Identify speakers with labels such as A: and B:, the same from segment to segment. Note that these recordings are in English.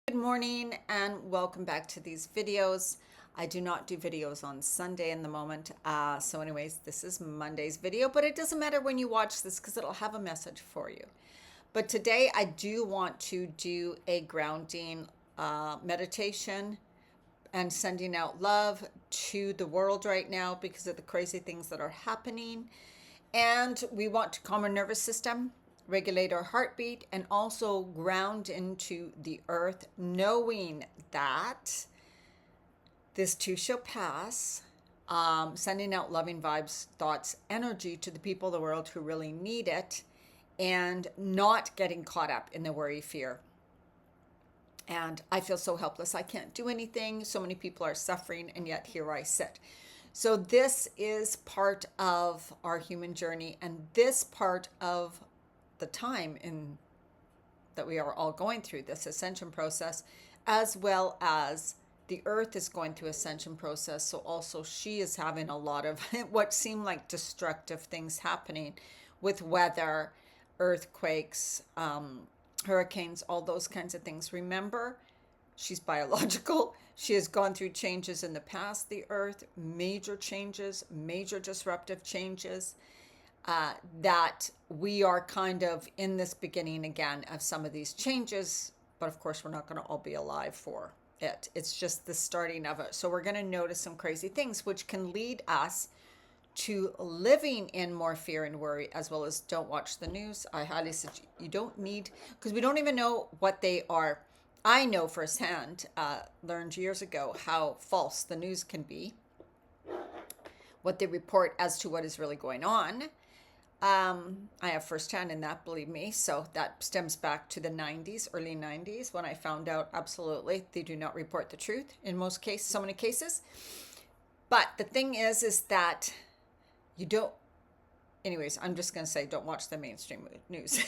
A: Good morning and welcome back to these videos. I do not do videos on Sunday in the moment. So anyways, this is Monday's video, but it doesn't matter when you watch this because it'll have a message for you. But today I do want to do a grounding meditation and sending out love to the world right now because of the crazy things that are happening. And we want to calm our nervous system, regulate our heartbeat, and also ground into the earth, knowing that this too shall pass. Sending out loving vibes, thoughts, energy to the people of the world who really need it, and not getting caught up in the worry, fear. And I feel so helpless. I can't do anything. So many people are suffering, and yet here I sit. So this is part of our human journey, and this part of the time in that we are all going through this ascension process, as well as the earth is going through ascension process. So also she is having a lot of what seem like destructive things happening with weather, earthquakes, hurricanes, all those kinds of things. Remember, she's biological. She has gone through changes in the past, the earth, major changes, major disruptive changes, that we are kind of in this beginning again of some of these changes. But of course, we're not going to all be alive for it. It's just the starting of it. So we're going to notice some crazy things, which can lead us to living in more fear and worry, as well as don't watch the news. I highly suggest you don't need, because we don't even know what they are. I know firsthand, learned years ago, how false the news can be, what they report as to what is really going on. I have firsthand in that, believe me. So that stems back to the 90s, early 90s, when I found out absolutely they do not report the truth in most cases, so many cases. But the thing is that you don't, anyways, I'm just going to say don't watch the mainstream news.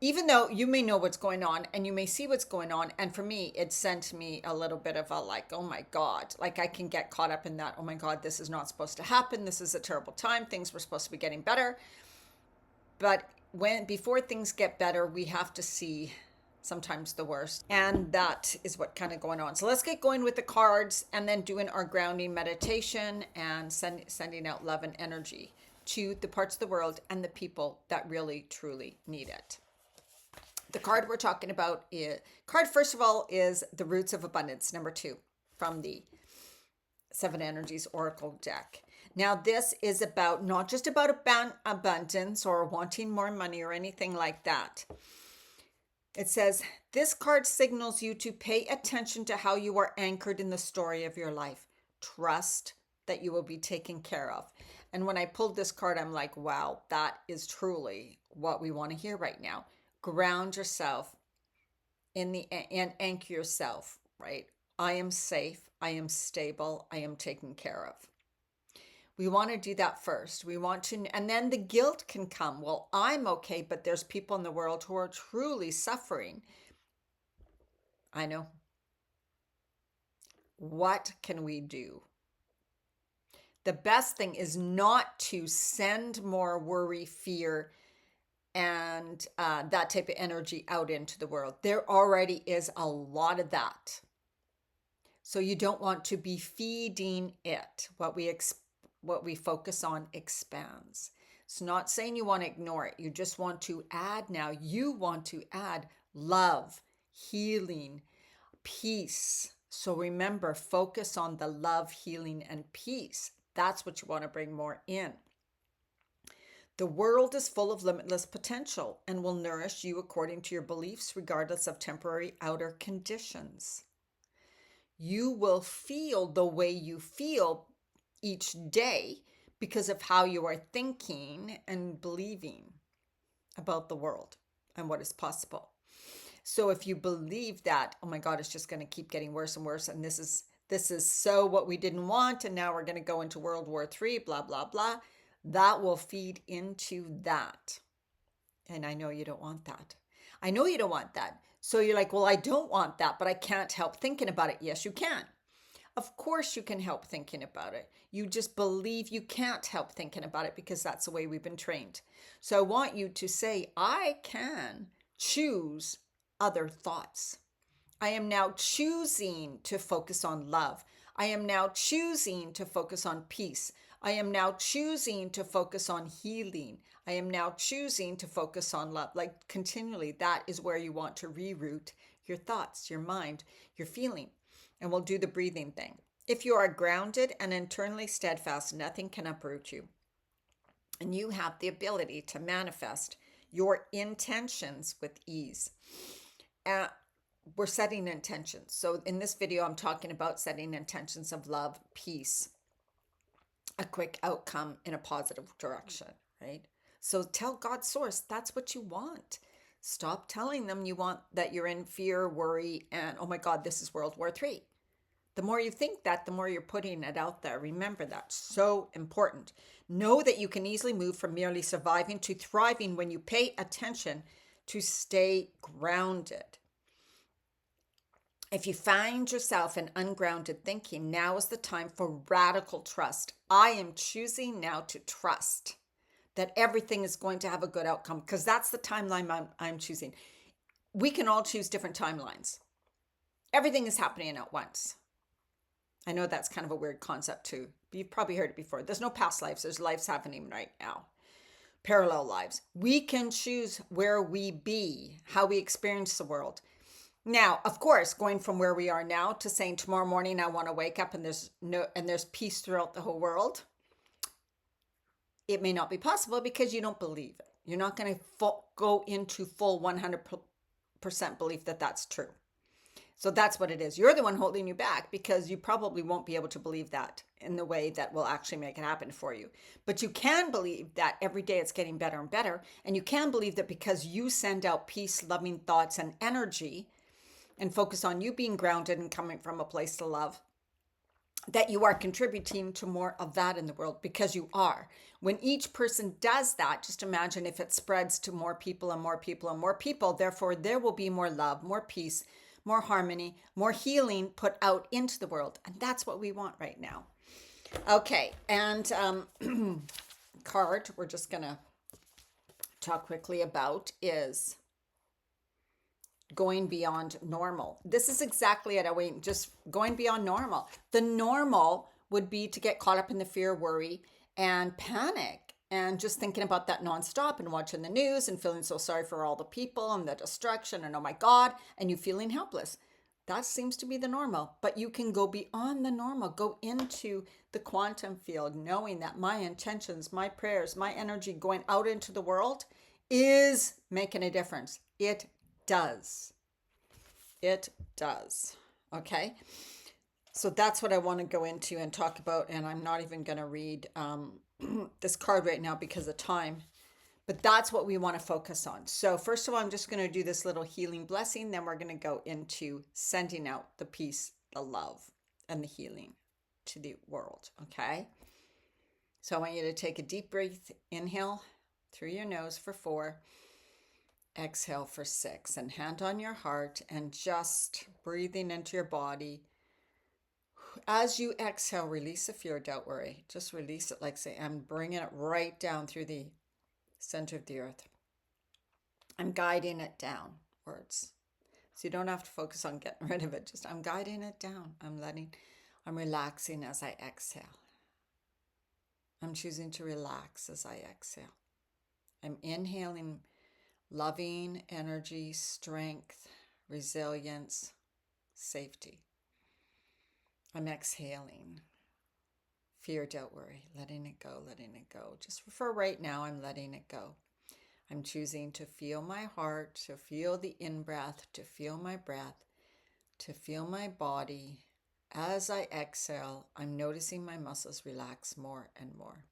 A: Even though you may know what's going on and you may see what's going on. And for me, it sent me a little bit of a like, oh my God, like I can get caught up in that. Oh my God, this is not supposed to happen. This is a terrible time. Things were supposed to be getting better. But before things get better, we have to see sometimes the worst. And that is what kind of going on. So let's get going with the cards and then doing our grounding meditation and sending out love and energy to the parts of the world and the people that really, truly need it. The card we're talking about first of all, is the Roots of Abundance, number 2, from the Seven Energies Oracle deck. Now, this is about not just about abundance or wanting more money or anything like that. It says, this card signals you to pay attention to how you are anchored in the story of your life. Trust that you will be taken care of. And when I pulled this card, I'm like, wow, that is truly what we want to hear right now. Ground yourself and anchor yourself, right? I am safe. I am stable. I am taken care of. We want to do that first. We want to, and then the guilt can come. Well, I'm okay, but there's people in the world who are truly suffering. I know. What can we do? The best thing is not to send more worry, fear, and that type of energy out into the world. There already is a lot of that. So you don't want to be feeding it. What we focus on expands. It's not saying you want to ignore it. You just want to add now. You want to add love, healing, peace. So remember, focus on the love, healing, and peace. That's what you want to bring more in. The world is full of limitless potential and will nourish you according to your beliefs, regardless of temporary outer conditions. You will feel the way you feel each day because of how you are thinking and believing about the world and what is possible. So if you believe that, oh my God, it's just going to keep getting worse and worse, and this is so what we didn't want, and now we're going to go into World War III, blah, blah, blah, that will feed into that. And I know you don't want that. I know you don't want that. So you're like, well, I don't want that, but I can't help thinking about it. Yes, you can. Of course you can help thinking about it. You just believe you can't help thinking about it because that's the way we've been trained. So I want you to say, I can choose other thoughts. I am now choosing to focus on love. I am now choosing to focus on peace. I am now choosing to focus on healing. I am now choosing to focus on love. Like continually, that is where you want to reroute your thoughts, your mind, your feeling. And we'll do the breathing thing. If you are grounded and internally steadfast, nothing can uproot you. And you have the ability to manifest your intentions with ease. We're setting intentions. So in this video, I'm talking about setting intentions of love, peace, a quick outcome in a positive direction, right? So tell God's source that's what you want. Stop telling them you want that you're in fear, worry, and oh my God, this is World War III. The more you think that, the more you're putting it out there. Remember that. So important. Know that you can easily move from merely surviving to thriving when you pay attention to stay grounded. If you find yourself in ungrounded thinking, now is the time for radical trust. I am choosing now to trust that everything is going to have a good outcome because that's the timeline I'm choosing. We can all choose different timelines. Everything is happening at once. I know that's kind of a weird concept too. You've probably heard it before. There's no past lives. There's lives happening right now. Parallel lives. We can choose where we be, how we experience the world. Now, of course, going from where we are now to saying tomorrow morning I want to wake up and there's peace throughout the whole world, it may not be possible because you don't believe it. You're not going to go into full 100% belief that that's true. So that's what it is. You're the one holding you back because you probably won't be able to believe that in the way that will actually make it happen for you. But you can believe that every day it's getting better and better. And you can believe that because you send out peace, loving thoughts and energy and focus on you being grounded and coming from a place to love, that you are contributing to more of that in the world because you are. When each person does that, just imagine if it spreads to more people and more people and more people, therefore there will be more love, more peace, more harmony, more healing put out into the world. And that's what we want right now. Okay, and card we're just going to talk quickly about is going beyond normal. This is exactly it. I mean, just going beyond normal. The normal would be to get caught up in the fear, worry, and panic, and just thinking about that nonstop and watching the news and feeling so sorry for all the people and the destruction and oh my God, and you feeling helpless. That seems to be the normal, but you can go beyond the normal, go into the quantum field, knowing that my intentions, my prayers, my energy going out into the world is making a difference. It does. It does. Okay. So that's what I want to go into and talk about. And I'm not even going to read this card right now because of time. But that's what we want to focus on. So first of all, I'm just going to do this little healing blessing. Then we're going to go into sending out the peace, the love, and the healing to the world. Okay. So I want you to take a deep breath. Inhale through your nose for 4. Exhale for 6, and hand on your heart and just breathing into your body. As you exhale, release the fear, don't worry. Just release it, like say, I'm bringing it right down through the center of the earth. I'm guiding it downwards. So you don't have to focus on getting rid of it. Just I'm guiding it down. I'm relaxing as I exhale. I'm choosing to relax as I exhale. I'm inhaling loving energy, strength, resilience, safety. I'm exhaling. Fear, don't worry. Letting it go, letting it go. Just for right now, I'm letting it go. I'm choosing to feel my heart, to feel the in-breath, to feel my breath, to feel my body. As I exhale, I'm noticing my muscles relax more and more.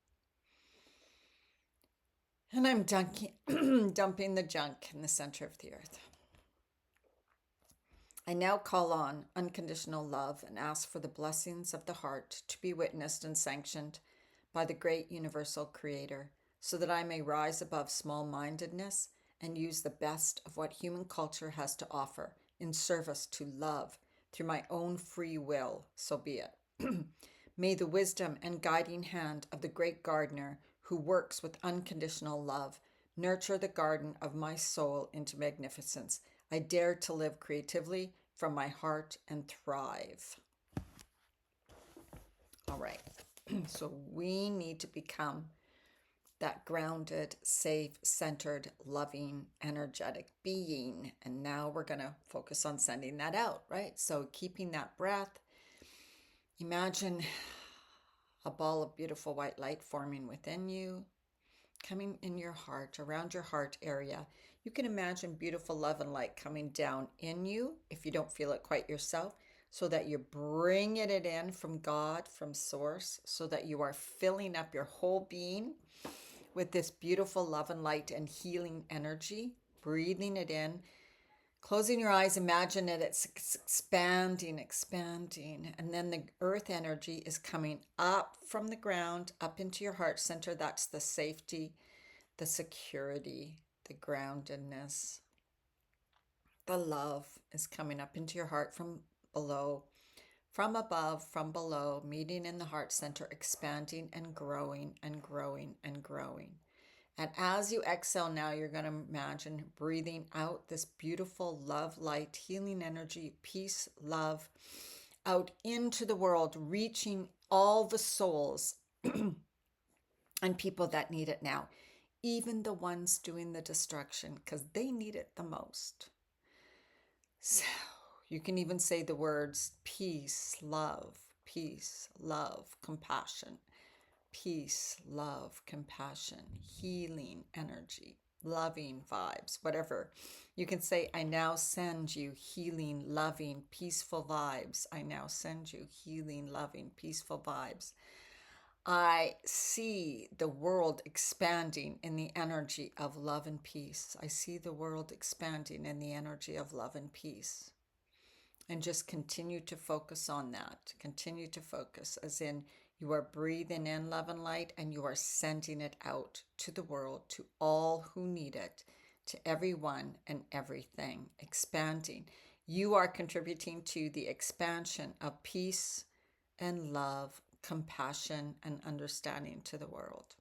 A: And I'm dumping the junk in the center of the earth. I now call on unconditional love and ask for the blessings of the heart to be witnessed and sanctioned by the great universal creator so that I may rise above small-mindedness and use the best of what human culture has to offer in service to love through my own free will, so be it. May the wisdom and guiding hand of the great gardener who works with unconditional love nurture the garden of my soul into magnificence. I dare to live creatively from my heart and thrive. All right. So we need to become that grounded, safe, centered, loving, energetic being. And now we're going to focus on sending that out, right? So keeping that breath. Imagine a ball of beautiful white light forming within you, coming in your heart, around your heart area. You can imagine beautiful love and light coming down in you if you don't feel it quite yourself, so that you're bringing it in from God, from Source, so that you are filling up your whole being with this beautiful love and light and healing energy, breathing it in. Closing your eyes, imagine it, it's expanding, expanding. And then the earth energy is coming up from the ground, up into your heart center. That's the safety, the security, the groundedness. The love is coming up into your heart from below, from above, from below, meeting in the heart center, expanding and growing and growing and growing. And as you exhale now, you're going to imagine breathing out this beautiful love, light, healing energy, peace, love out into the world, reaching all the souls and people that need it now, even the ones doing the destruction, because they need it the most. So you can even say the words peace, love, compassion. Peace, love, compassion, healing energy, loving vibes, whatever. You can say, I now send you healing, loving, peaceful vibes. I now send you healing, loving, peaceful vibes. I see the world expanding in the energy of love and peace. I see the world expanding in the energy of love and peace. And just continue to focus on that. Continue to focus, as in you are breathing in love and light and you are sending it out to the world, to all who need it, to everyone and everything, expanding. You are contributing to the expansion of peace and love, compassion and understanding to the world.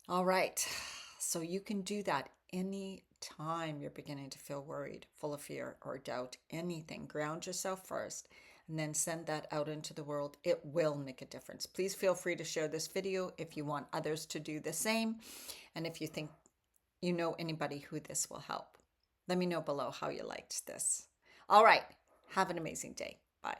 A: All right. So you can do that any time you're beginning to feel worried, full of fear or doubt, anything. Ground yourself first and then send that out into the world. It will make a difference. Please feel free to share this video if you want others to do the same. And if you think you know anybody who this will help, let me know below how you liked this. All right. Have an amazing day. Bye.